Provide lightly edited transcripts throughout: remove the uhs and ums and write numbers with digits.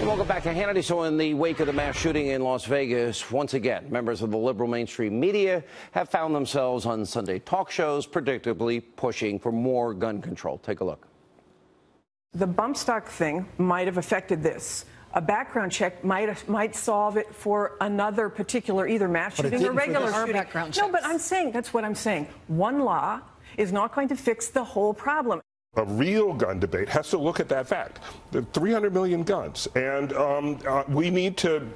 Welcome back to Hannity. So in the wake of the mass shooting in Las Vegas, once again, members of the liberal mainstream media have found themselves on Sunday talk shows, predictably pushing for more gun control. Take a look. The bump stock thing might have affected this. A background check might solve it for another particular either mass shooting or regular shooting. No, but I'm saying, that's what I'm saying. One law is not going to fix the whole problem. A real gun debate has to look at that fact. There are 300 million guns, and we need to,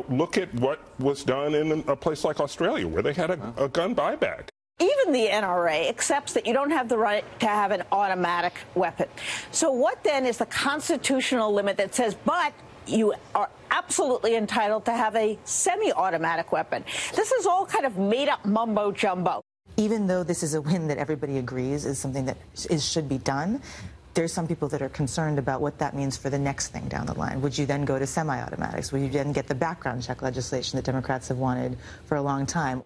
look at what was done in a place like Australia, where they had a gun buyback. Even the NRA accepts that you don't have the right to have an automatic weapon. So what then is the constitutional limit that says, but you are absolutely entitled to have a semi-automatic weapon? This is all kind of made-up mumbo-jumbo. Even though this is a win that everybody agrees is something that should be done, there's some people that are concerned about what that means for the next thing down the line. Would you then go to semi-automatics? Would you then get the background check legislation that Democrats have wanted for a long time?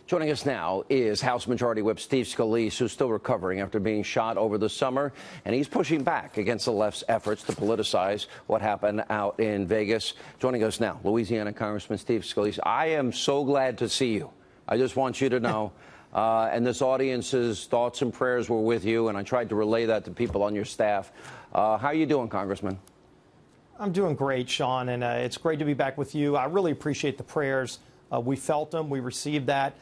Joining us now is House Majority Whip Steve Scalise, who's still recovering after being shot over the summer, and he's pushing back against the left's efforts to politicize what happened out in Vegas. Joining us now, Louisiana Congressman Steve Scalise. I am so glad to see you. I just want you to know. And this audience's thoughts and prayers were with you, and I tried to relay that to people on your staff. How are you doing, Congressman? I'm doing great, Sean, and it's great to be back with you. I really appreciate the prayers. We felt them. We received that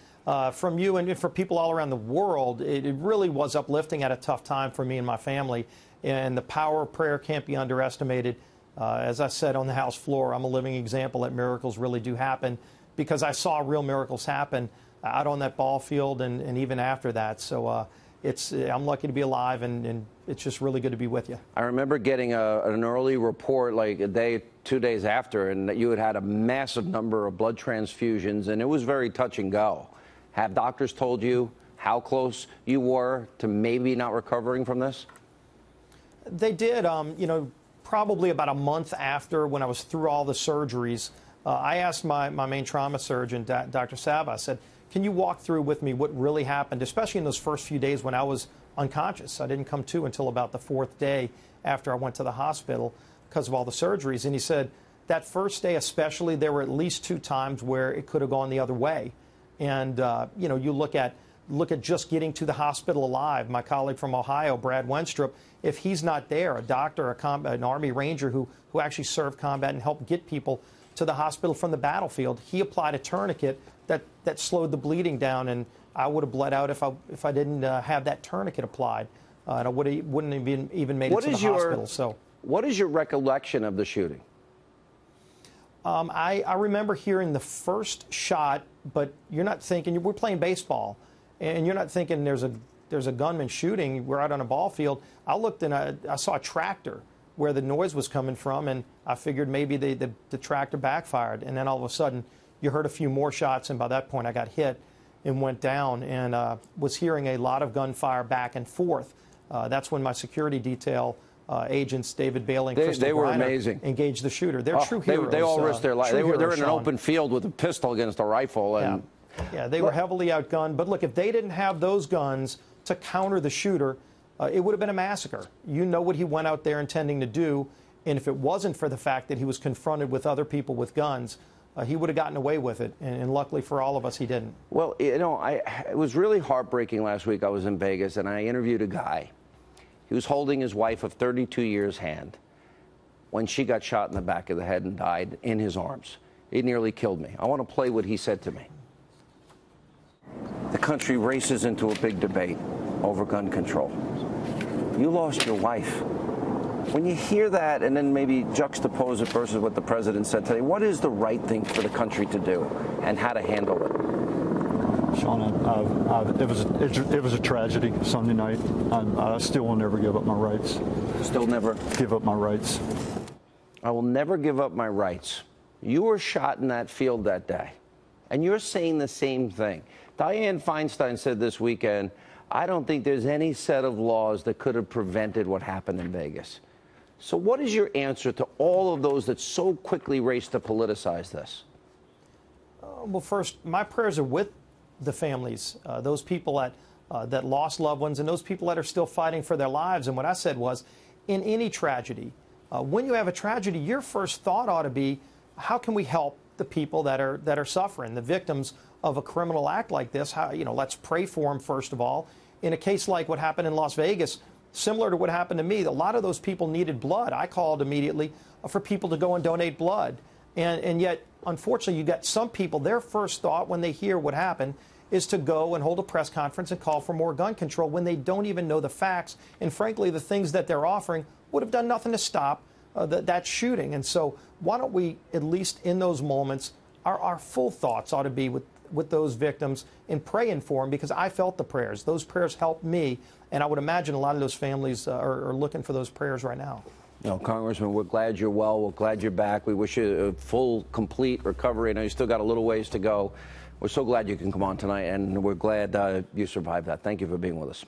from you and for people all around the world. It really was uplifting at a tough time for me and my family, and the power of prayer can't be underestimated. As I said on the House floor, I'm a living example that miracles really do happen because I saw real miracles happen out on that ball field and even after that. So I'm lucky to be alive, and it's just really good to be with you. I remember getting an early report like a day, 2 days after, and that you had a massive number of blood transfusions, and it was very touch and go. Have doctors told you how close you were to maybe not recovering from this? They did. Probably about a month after, when I was through all the surgeries, I asked my main trauma surgeon, Dr. Sava, I said, can you walk through with me what really happened, especially in those first few days when I was unconscious? I didn't come to until about the fourth day after I went to the hospital because of all the surgeries. And he said that first day especially, there were at least 2 times where it could have gone the other way. And, you look at just getting to the hospital alive. My colleague from Ohio, Brad Wenstrup, if he's not there, a doctor, an Army Ranger who actually served combat and helped get people to the hospital from the battlefield, he applied a tourniquet that slowed the bleeding down, and I would have bled out if I didn't have that tourniquet applied, and I wouldn't have even made it to the hospital. So, what is your recollection of the shooting? I remember hearing the first shot, but you're not thinking, we're playing baseball, and you're not thinking there's a gunman shooting. We're out on a ball field. I looked and I saw a tractor where the noise was coming from, and I figured maybe the tractor backfired, and then all of a sudden you heard a few more shots, and by that point I got hit and went down, and was hearing a lot of gunfire back and forth. That's when my security detail agents, David Bailey and Crystal they were Griner, amazing. Engaged the shooter. They're true heroes. They all risked their life. They're in an open field with a pistol against a rifle. And yeah, they were heavily outgunned. But look, if they didn't have those guns to counter the shooter, it would have been a massacre. You know what he went out there intending to do, and if it wasn't for the fact that he was confronted with other people with guns, he would have gotten away with it, and luckily for all of us, he didn't. Well, it was really heartbreaking last week. I was in Vegas, and I interviewed a guy. He was holding his wife of 32 years' hand when she got shot in the back of the head and died in his arms. It nearly killed me. I want to play what he said to me. The country races into a big debate over gun control. You lost your wife. When you hear that and then maybe juxtapose it versus what the president said today, what is the right thing for the country to do and how to handle it? Sean, it was a tragedy Sunday night. I still will never give up my rights. Still never give up my rights. I will never give up my rights. You were shot in that field that day, and you're saying the same thing. Dianne Feinstein said this weekend, I don't think there's any set of laws that could have prevented what happened in Vegas. So what is your answer to all of those that so quickly race to politicize this? Well, first, my prayers are with the families, those people that lost loved ones, and those people that are still fighting for their lives. And what I said was, in any tragedy, When you have a tragedy, your first thought ought to be, how can we help the people that are suffering, the victims of a criminal act like this? How, let's pray for them, first of all. In a case like what happened in Las Vegas, similar to what happened to me, a lot of those people needed blood. I called immediately for people to go and donate blood. And yet, unfortunately, you got some people, their first thought when they hear what happened is to go and hold a press conference and call for more gun control when they don't even know the facts. And frankly, the things that they're offering would have done nothing to stop that shooting. And so why don't we, at least in those moments, our full thoughts ought to be with those victims and praying for them, because I felt the prayers. Those prayers helped me, and I would imagine a lot of those families are looking for those prayers right now. Congressman, we're glad you're well. We're glad you're back. We wish you a full, complete recovery. I know you still got a little ways to go. We're so glad you can come on tonight, and we're glad you survived that. Thank you for being with us.